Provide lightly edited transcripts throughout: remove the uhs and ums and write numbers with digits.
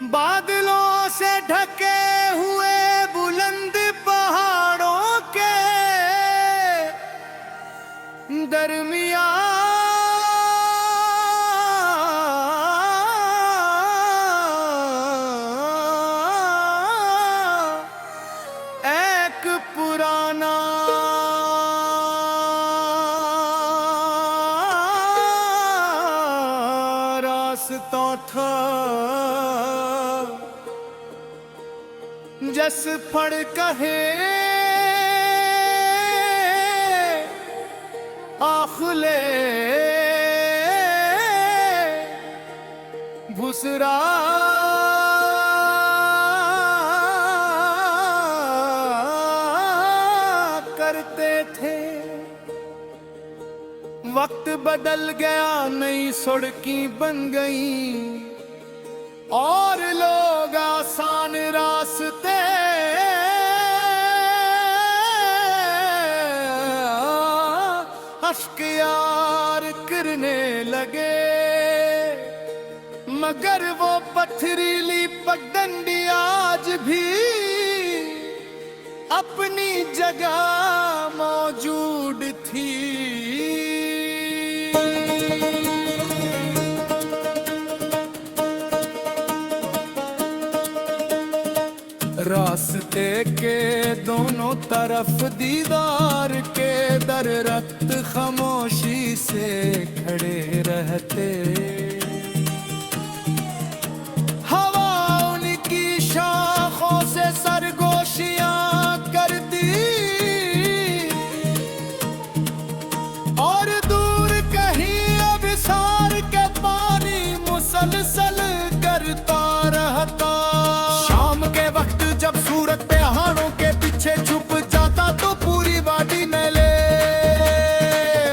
बादलों से ढके हुए बुलंद पहाड़ों के दरमियाँ एक पुराना रास्ता था। जस फड़ कहे आखले भुसरा करते थे। वक्त बदल गया, नई सड़कें बन गई और लोग आसान रास्ते अख्तियार करने लगे। मगर वो पथरीली पगडंडी आज भी अपनी जगह मौजूद थी। रास्ते के दोनों तरफ दीदार के दरख्त खामोशी से खड़े रहते। हवा उनकी शाखों से सरगोशियां करती और दूर कहीं अभिसार के पानी मुसलसल करता रहता। शाम के वक्त जब सूरज पहाड़ों के पीछे छुप जाता तो पूरी वादी मेले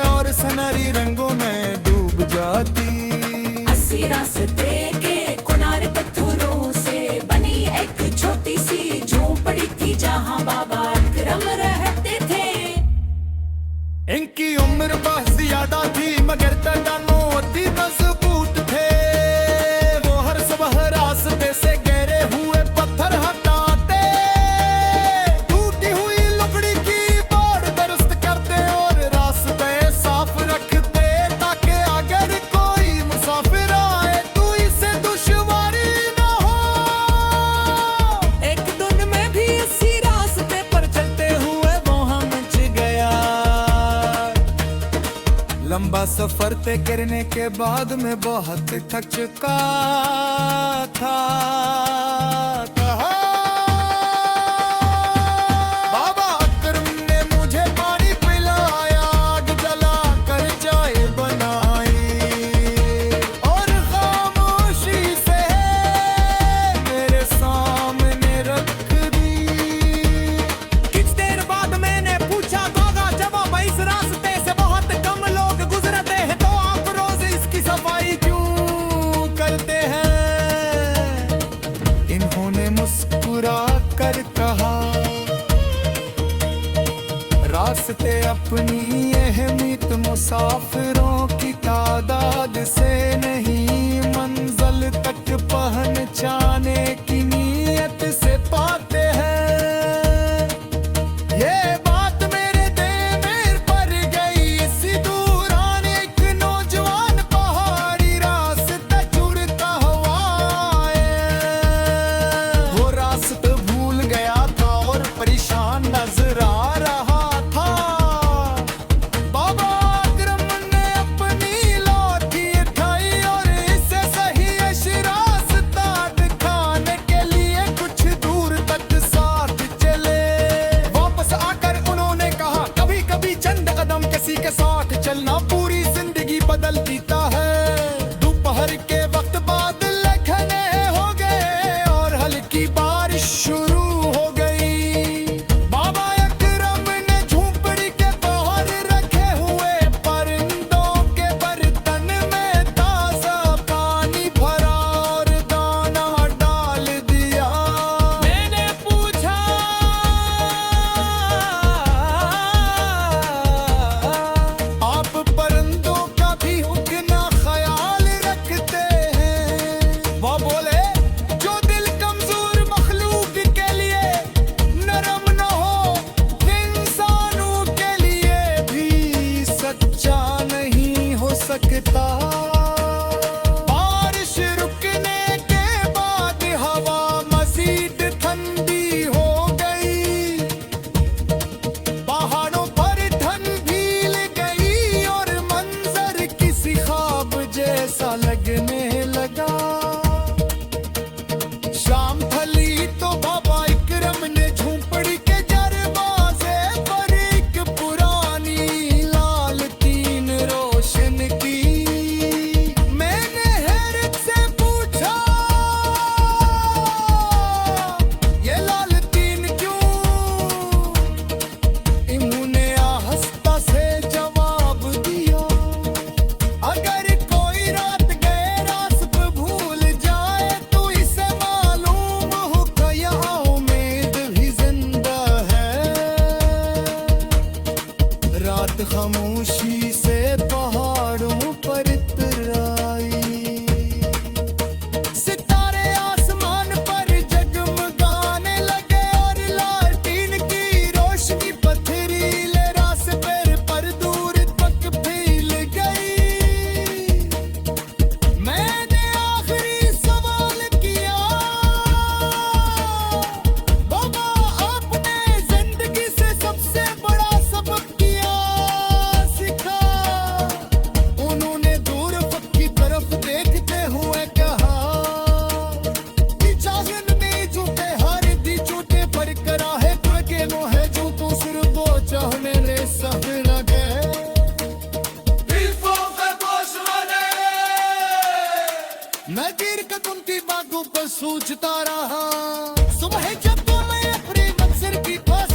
और सुनहरी रंगों में डूब जाती। अस्सी रास्ते के किनारे पत्थरों से बनी एक छोटी सी झोपड़ी थी जहां बाबा अकरम रहते थे। इनकी उम्र बहुत ज्यादा थी मगर तदानो अति मजबूत थे। वो हर सुबह रास्ते से गहरे हुए पत्थर हटाते, टूटी हुई लकड़ी की बाड़ दुरुस्त करते और रास्ते साफ रखते ताकि अगर कोई मुसाफिर आए तो इसे दुश्वारी न हो। एक दिन में भी इसी रास्ते पर चलते हुए वो मच गया। लंबा सफर तय करने के बाद में बहुत थक चुका था। बाबा अकरम ने मुझे पानी पिलाया, आग जला कर चाय बनाई और खामोशी से मेरे सामने रख दी। कुछ देर बाद मैंने पूछा, गोगा जवाब इस रास्ते से बहुत कम लोग गुजरते हैं तो आप रोज इसकी सफाई क्यों करते हैं? इन्होंने मुस्कुरा कर कहा, रास्ते अपनी अहमियत मुसाफिरों की तादाद से नहीं मंजिल तक पहुंचाने की नीयत से पाते हैं। ये बात मेरे दिल में पड़ गई। इसी दौरान एक नौजवान पहाड़ी रास्ता जुड़ता हुआ आया। वो रास्ता भूल गया था और परेशान नजर आ रहा था। बाबा अकरम ने अपनी लाठी उठाई और इसे सही रास्ता दिखाने के लिए कुछ दूर तक साथ चले। वापस आकर उन्होंने कहा, कभी कभी चंद कदम किसी के साथ चलना पूरी जिंदगी बदल देता है। दोपहर के वक्त बादल घने हो गए और हल्की बारिश शुरू हो गई। बाबा अकरम ने झोपड़ी के बाहर रखे हुए परिंदों के बर्तन में ताजा पानी भरा और दाना डाल दिया। मैंने पूछा, आप परिंदों का भी उतना ख्याल रखते हैं? वो बोले, जो मैं गिर कर कुंती बागों पर सूझता रहा। सुबह जब तो मैं अपने मंजिल की ख्वाहिश